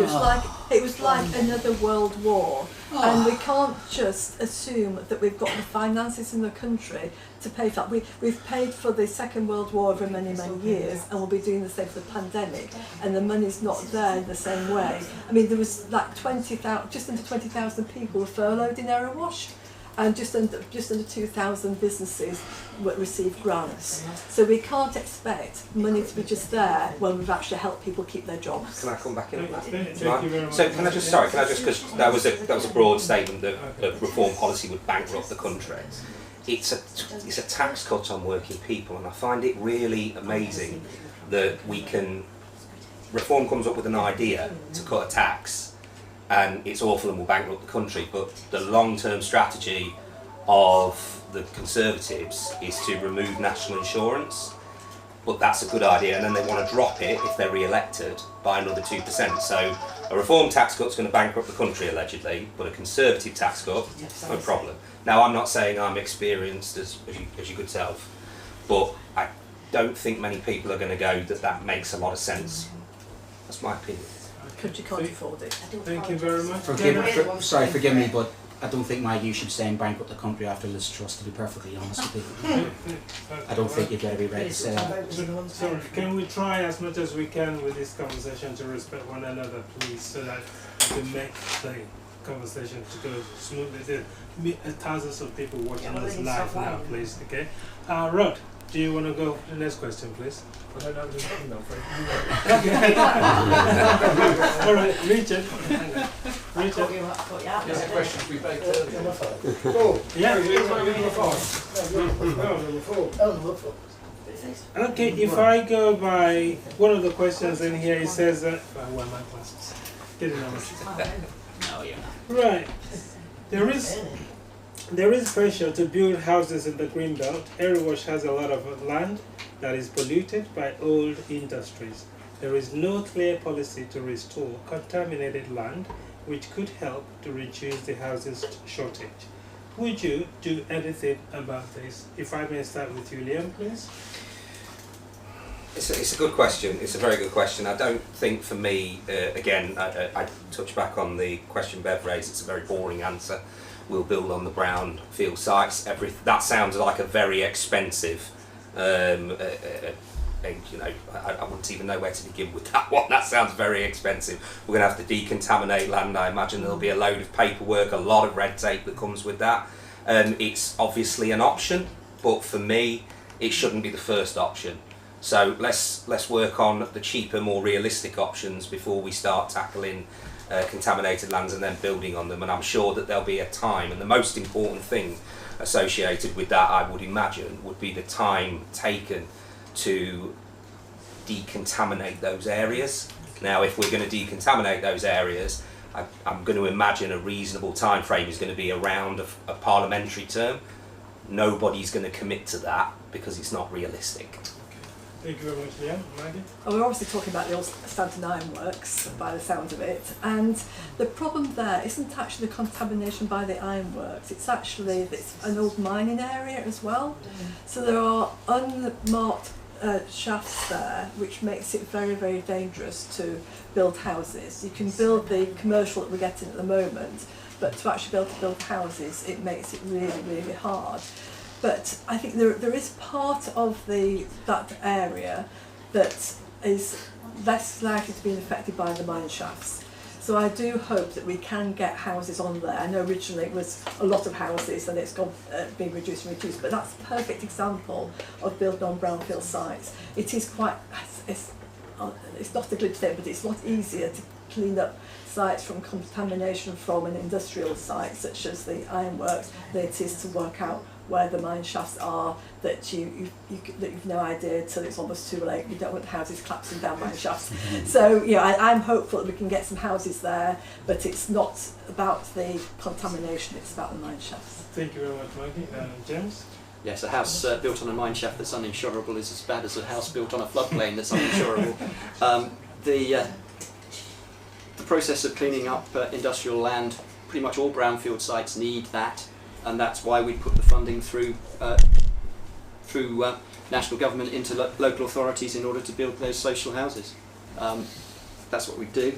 was like another world war, and we can't just assume that we've got the finances in the country to pay for that. We've paid for the Second World War over many, many years, and we'll be doing the same for the pandemic, and the money's not there in the same way. I mean, there was like just under 20,000 people were furloughed in Erewash, and just under 2,000 businesses received grants. So we can't expect money to be just there when we've actually helped people keep their jobs. Can I come back in on that? Thank you very much. So can I just, because that was a broad statement that reform policy would bankrupt the country. It's a tax cut on working people, and I find it really amazing that reform comes up with an idea to cut a tax, and it's awful and will bankrupt the country, but the long-term strategy of the Conservatives is to remove national insurance. but that's a good idea, and then they want to drop it if they're re-elected by another 2%. So a reform tax cut's going to bankrupt the country allegedly, but a Conservative tax cut, no problem. Now I'm not saying I'm experienced as you could tell, but I don't think many people are going to go that makes a lot of sense. That's my opinion. Country can't afford it. Thank you very much. Forgive me, but I don't think my use should say bankrupt the country after Liz Truss, to be perfectly honest with you. I don't think you'd better be ready to say that. Sorry, can we try as much as we can with this conversation to respect one another, please, so that we can make the conversation to go smoothly. There are thousands of people watching us live now, please, okay? Rod, do you want to go to the next question, please? I don't have the email for All right, Richard. Richard. There's a question we baked earlier. Yeah. Okay, if I go by one of the questions in here, it says that. I wear my glasses. Didn't know. No, you're not. Right. There is pressure to build houses in the Greenbelt. Erewash has a lot of land that is polluted by old industries. There is no clear policy to restore contaminated land, which could help to reduce the housing shortage. Would you do anything about this? If I may start with you, Liam, please. It's a good question. It's a very good question. I don't think for me, again, I touch back on the question Bev raised, it's a very boring answer. We'll build on the brownfield sites. That sounds like a very expensive, you know, I wouldn't even know where to begin with that one. That sounds very expensive. We're going to have to decontaminate land. I imagine there'll be a load of paperwork, a lot of red tape that comes with that. It's obviously an option, but for me, it shouldn't be the first option. So let's work on the cheaper, more realistic options before we start tackling contaminated lands and then building on them. And I'm sure that there'll be a time, and the most important thing associated with that, I would imagine, would be the time taken to decontaminate those areas. Now, if we're going to decontaminate those areas, I'm going to imagine a reasonable time frame is going to be around a parliamentary term. Nobody's going to commit to that because it's not realistic. Thank you very much, Liam. Maggie? Well, we're obviously talking about the old Stanton Iron Works by the sound of it, and the problem there isn't actually the contamination by the ironworks, it's actually it's an old mining area as well. So there are unmarked shafts there, which makes it very, very dangerous to build houses. You can build the commercial that we're getting at the moment, but to actually be able to build houses, it makes it really, really hard. But I think there is part of that area that is less likely to be affected by the mine shafts. So I do hope that we can get houses on there. I know originally it was a lot of houses and it's been reduced, but that's a perfect example of building on brownfield sites. It is quite, it's not a glib thing, but it's a lot easier to clean up sites from contamination from an industrial site such as the ironworks than it is to work out where the mine shafts are that you've no idea till it's almost too late. You don't want houses collapsing down mine shafts. So yeah, I'm hopeful that we can get some houses there, but it's not about the contamination, it's about the mine shafts. Thank you very much, Maggie. James? Yes, a house built on a mine shaft that's uninsurable is as bad as a house built on a floodplain that's uninsurable. The process of cleaning up industrial land, pretty much all brownfield sites need that, and that's why we put the funding through national government into local authorities in order to build those social houses. That's what we do.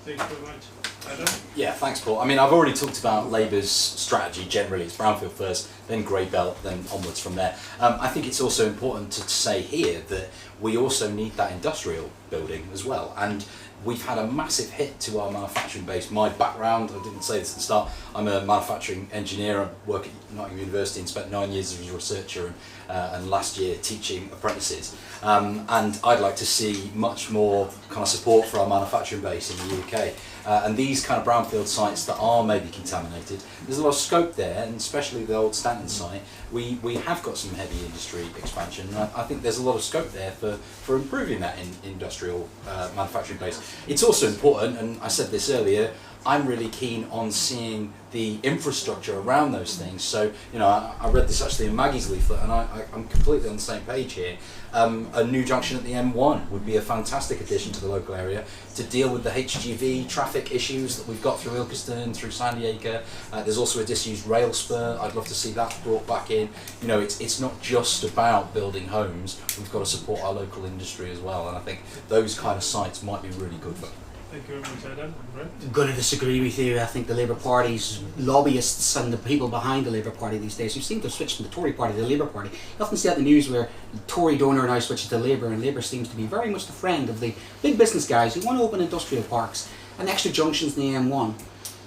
Thank you very much. Adam? Yeah, thanks, Paul. I mean, I've already talked about Labour's strategy generally. It's brownfield first, then grey belt, then onwards from there. I think it's also important to say here that we also need that industrial building as well. And we've had a massive hit to our manufacturing base. My background, I didn't say this at the start, I'm a manufacturing engineer. I work at Nottingham University and spent 9 years as a researcher and last year teaching apprentices. And I'd like to see much more kind of support for our manufacturing base in the UK. And these kind of brownfield sites that are maybe contaminated, there's a lot of scope there, and especially the old Stanton site, we have got some heavy industry expansion, and I think there's a lot of scope there for improving that industrial manufacturing base. It's also important, and I said this earlier, I'm really keen on seeing the infrastructure around those things. So, you know, I read this actually in Maggie's leaflet, and I'm completely on the same page here. A new junction at the M1 would be a fantastic addition to the local area to deal with the HGV traffic issues that we've got through Ilkeston, through Sandy Acre. There's also a disused rail spur. I'd love to see that brought back in. You know, it's not just about building homes. We've got to support our local industry as well, and I think those kind of sites might be really good for. Thank you very much, Adam. Brent? I'm going to disagree with you. I think the Labour Party's lobbyists and the people behind the Labour Party these days, who seem to have switched from the Tory Party to the Labour Party, you often see that in the news where the Tory donor now switches to Labour, and Labour seems to be very much the friend of the big business guys who want to open industrial parks and extra junctions in the M1.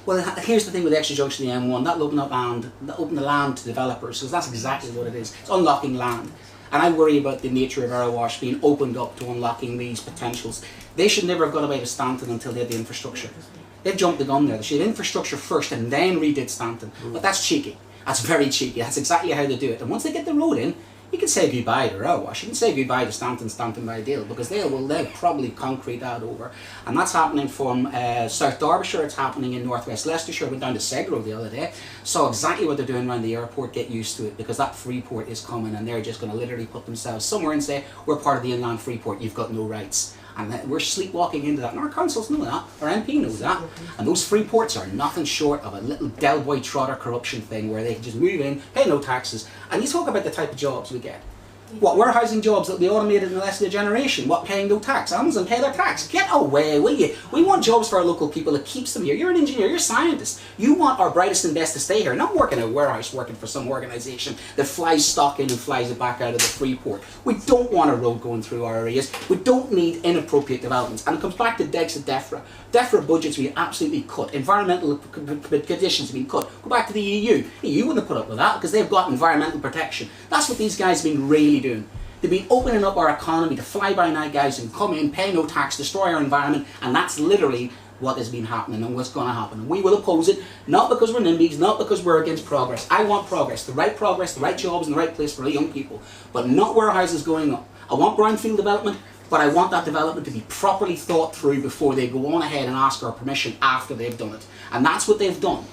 Well, here's the thing with the extra junction in the M1, that'll open the land to developers, so that's exactly what it is. It's unlocking land. And I worry about the nature of Arawash being opened up to unlocking these potentials. They should never have got away to Stanton until they had the infrastructure. They've jumped the gun there. They should have infrastructure first and then redid Stanton. But that's cheeky. That's very cheeky. That's exactly how they do it. And once they get the road in, you can say goodbye to Arawash. You can say goodbye to Stanton by deal, because they'll probably concrete that over. And that's happening from South Derbyshire. It's happening in Northwest Leicestershire. I went down to Segro the other day. Saw exactly what they're doing around the airport. Get used to it, because that Freeport is coming, and they're just going to literally put themselves somewhere and say, we're part of the inland Freeport, you've got no rights. And we're sleepwalking into that, and our councils know that, our MP knows that. And those free ports are nothing short of a little Del Boy Trotter corruption thing where they can just move in, pay no taxes, and you talk about the type of jobs we get. What, warehousing jobs that'll be automated in less than a generation? What, paying no tax? Amazon pay their tax. Get away, will you? We want jobs for our local people that keeps them here. You're an engineer, you're a scientist. You want our brightest and best to stay here, not working in a warehouse, working for some organisation that flies stock in and flies it back out of the Freeport. We don't want a road going through our areas. We don't need inappropriate developments. And it comes back to Dex and DEFRA. DEFRA budgets we absolutely cut. Environmental conditions have been cut. Go back to the EU. The EU wouldn't have put up with that because they've got environmental protection. That's what these guys have been really doing. They've been opening up our economy to fly-by-night guys who come in, pay no tax, destroy our environment, and that's literally what has been happening and what's going to happen. And we will oppose it, not because we're NIMBYs, not because we're against progress. I want progress, the right jobs in the right place for the young people, but not warehouses going up. I want brownfield development, but I want that development to be properly thought through before they go on ahead and ask our permission after they've done it. And that's what they've done.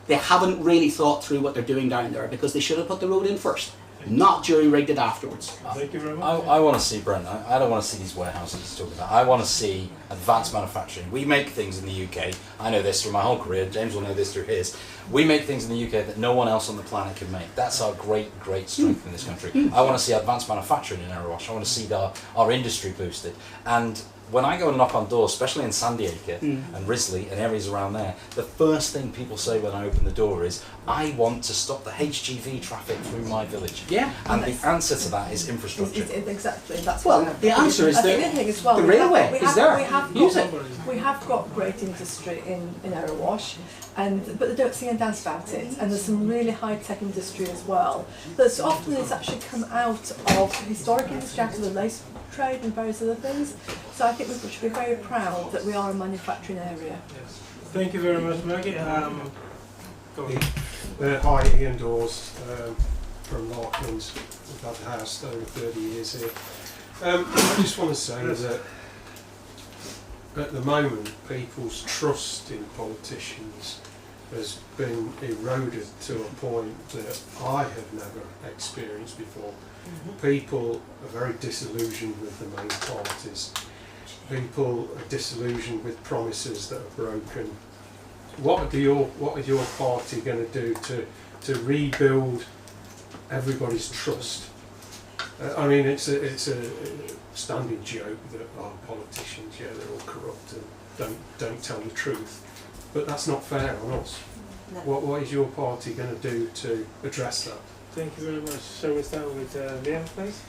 They haven't really thought through what they're doing down there because they should have put the road in first, not jury-rigged it afterwards. Thank you very much. I want to see, Brent, I don't want to see these warehouses talking about. I want to see advanced manufacturing. We make things in the UK, I know this through my whole career, James will know this through his. We make things in the UK that no one else on the planet can make. That's our great strength in this country. I want to see advanced manufacturing in Arawash. I want to see our industry boosted. And when I go and knock on doors, especially in Sandy Acre and Risley and areas around there, the first thing people say when I open the door is, I want to stop the HGV traffic through my village. Yeah. And the answer to that is infrastructure. Exactly. That's Well, what the answer is the other thing as well, the we have- railway we is have- there. we have Use got- it. We have got great industry in Arawash, but they don't sing and dance about it. And there's some really high-tech industry as well. But so often it's actually come out of historic industry, out of the lace trade and various other things. So I think we should be very proud that we are a manufacturing area. Thank you very much, Maggie. Go ahead. Hi, Ian Dawes from Larklands. We've had the house over 30 years here. I just want to say that at the moment people's trust in politicians has been eroded to a point that I have never experienced before. People are very disillusioned with the main parties. People are disillusioned with promises that are broken. What are your party going to do to rebuild everybody's trust? I mean, it's a standing joke that our politicians, they're all corrupt and don't tell the truth. But that's not fair on us. No. What is your party going to do to address that? Thank you very much. Shall we start with Liam, please?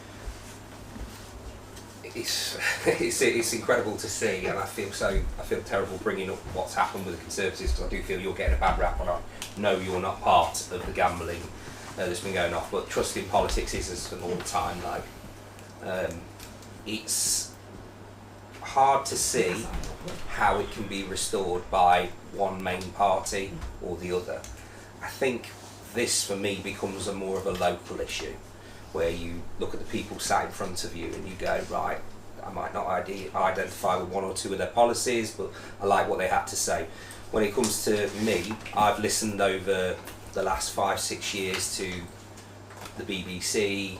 It's incredible to see, and I feel terrible bringing up what's happened with the Conservatives, because I do feel you're getting a bad rap, and I know you're not part of the gambling that's been going off. But trust in politics is an all-time low. It's hard to see how it can be restored by one main party or the other. I think this, for me, becomes more of a local issue, where you look at the people sat in front of you and you go, right, I might not identify with one or two of their policies, but I like what they had to say. when it comes to me, I've listened over the last 5-6 years to the BBC,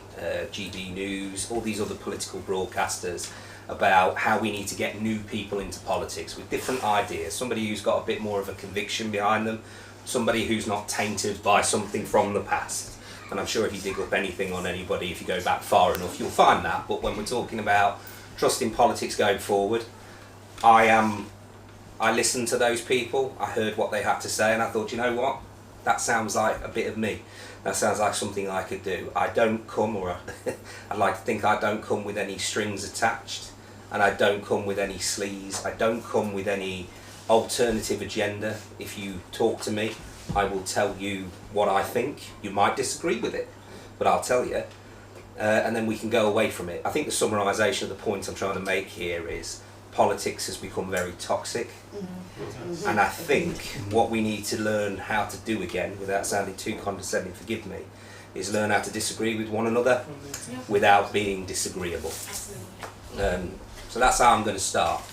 GB News, all these other political broadcasters about how we need to get new people into politics with different ideas. Somebody who's got a bit more of a conviction behind them, somebody who's not tainted by something from the past. And I'm sure if you dig up anything on anybody, if you go back far enough, you'll find that. But when we're talking about trust in politics going forward, I listened to those people, I heard what they had to say, and I thought, you know what? That sounds like a bit of me. That sounds like something I could do. I don't come, or I'd like to think I don't come with any strings attached, and I don't come with any sleaze. I don't come with any alternative agenda. If you talk to me, I will tell you what I think. You might disagree with it, but I'll tell you, and then we can go away from it. I think the summarisation of the point I'm trying to make here is politics has become very toxic, and I think what we need to learn how to do again, without sounding too condescending, forgive me, is learn how to disagree with one another without being disagreeable. So that's how I'm going to start.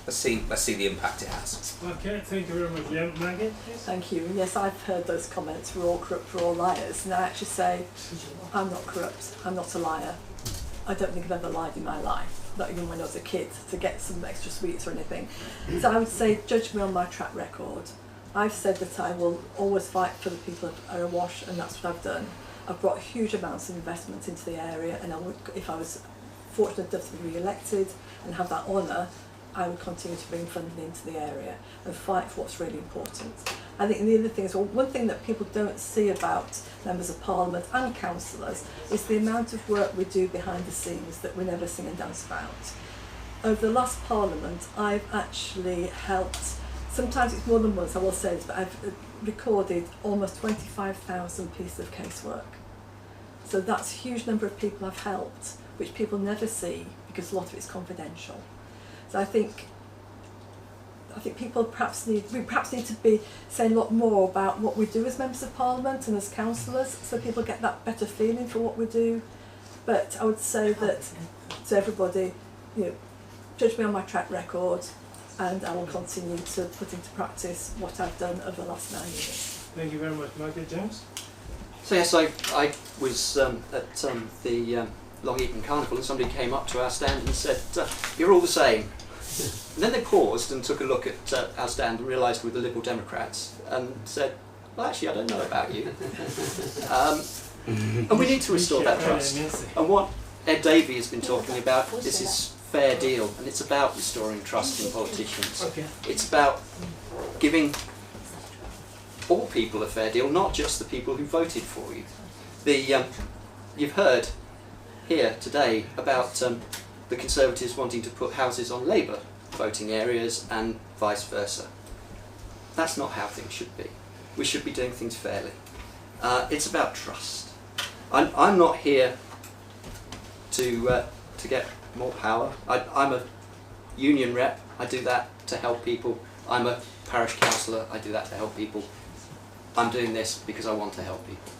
Let's see the impact it has. Okay, thank you very much. Yeah, Maggie, please. Thank you. Yes, I've heard those comments, we're all corrupt, we're all liars. And I actually say, I'm not corrupt, I'm not a liar. I don't think I've ever lied in my life, not even when I was a kid, to get some extra sweets or anything. So I would say, judge me on my track record. I've said that I will always fight for the people of Erewash, and that's what I've done. I've brought huge amounts of investment into the area, and I would, if I was fortunate enough to be re-elected and have that honour, I would continue to bring funding into the area and fight for what's really important. I think the other thing is, well, one thing that people don't see about members of parliament and councillors is the amount of work we do behind the scenes that we never sing and dance about. Over the last parliament, I've actually helped, sometimes it's more than once, I will say this, but I've recorded almost 25,000 pieces of casework. So that's a huge number of people I've helped, which people never see because a lot of it's confidential. So I think people we perhaps need to be saying a lot more about what we do as members of parliament and as councillors, so people get that better feeling for what we do. But I would say that to everybody, you know, judge me on my track record, and I will continue to put into practice what I've done over the last 9 years. Thank you very much, Maggie. James? So yes, I was at the Long Eaton Carnival, and somebody came up to our stand and said, "You're all the same." And then they paused and took a look at our stand and realised we're the Liberal Democrats and said, "Well, actually, I don't know about you." And we need to restore that trust. And what Ed Davey has been talking about, this is fair deal, and it's about restoring trust in politicians. It's about giving all people a fair deal, not just the people who voted for you. You've heard here today about the Conservatives wanting to put houses on Labour voting areas and vice versa. That's not how things should be. We should be doing things fairly. It's about trust. I'm not here to get more power. I'm a union rep. I do that to help people. I'm a parish councillor. I do that to help people. I'm doing this because I want to help people.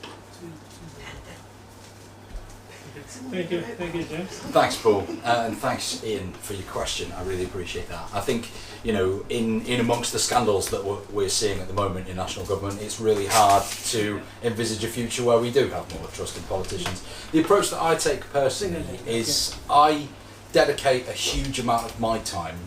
Thank you, James. Thanks, Paul, and thanks, Ian, for your question. I really appreciate that. I think, you know, in amongst the scandals that we're seeing at the moment in national government, it's really hard to envisage a future where we do have more trust in politicians. The approach that I take personally is I dedicate a huge amount of my time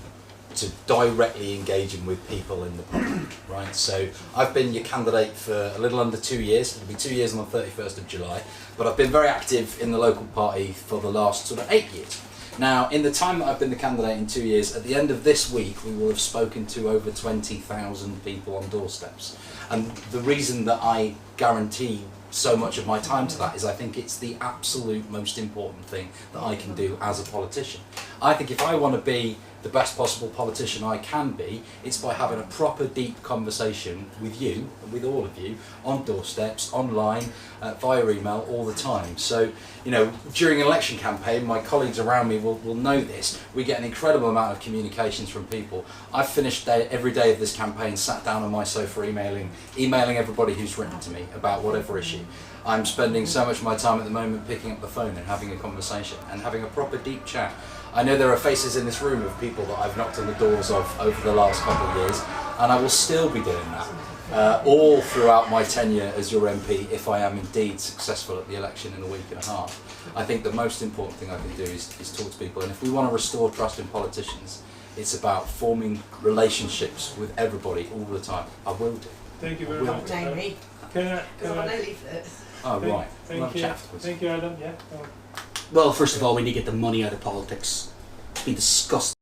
to directly engaging with people in the parliament, right? So I've been your candidate for a little under 2 years. It'll be 2 years on the 31st of July, but I've been very active in the local party for the last sort of 8 years. Now, in the time that I've been the candidate in 2 years, at the end of this week, we will have spoken to over 20,000 people on doorsteps. And the reason that I guarantee so much of my time to that is I think it's the absolute most important thing that I can do as a politician. I think if I want to be the best possible politician I can be, it's by having a proper deep conversation with you and with all of you on doorsteps, online, via email, all the time. So, you know, during an election campaign, my colleagues around me will know this. We get an incredible amount of communications from people. I've finished every day of this campaign, sat down on my sofa emailing everybody who's written to me about whatever issue. I'm spending so much of my time at the moment picking up the phone and having a conversation and having a proper deep chat. I know there are faces in this room of people that I've knocked on the doors of over the last couple of years. and I will still be doing that all throughout my tenure as your MP if I am indeed successful at the election in a week and a half. I think the most important thing I can do is talk to people, and if we want to restore trust in politicians, it's about forming relationships with everybody all the time. I will do. Thank you very much. Jamie. Can I leaflets. Oh, right. We'll have Thank a you. chat afterwards. Thank you, Adam. Yeah. Well, first of all, we need to get the money out of politics. It's been disgusting.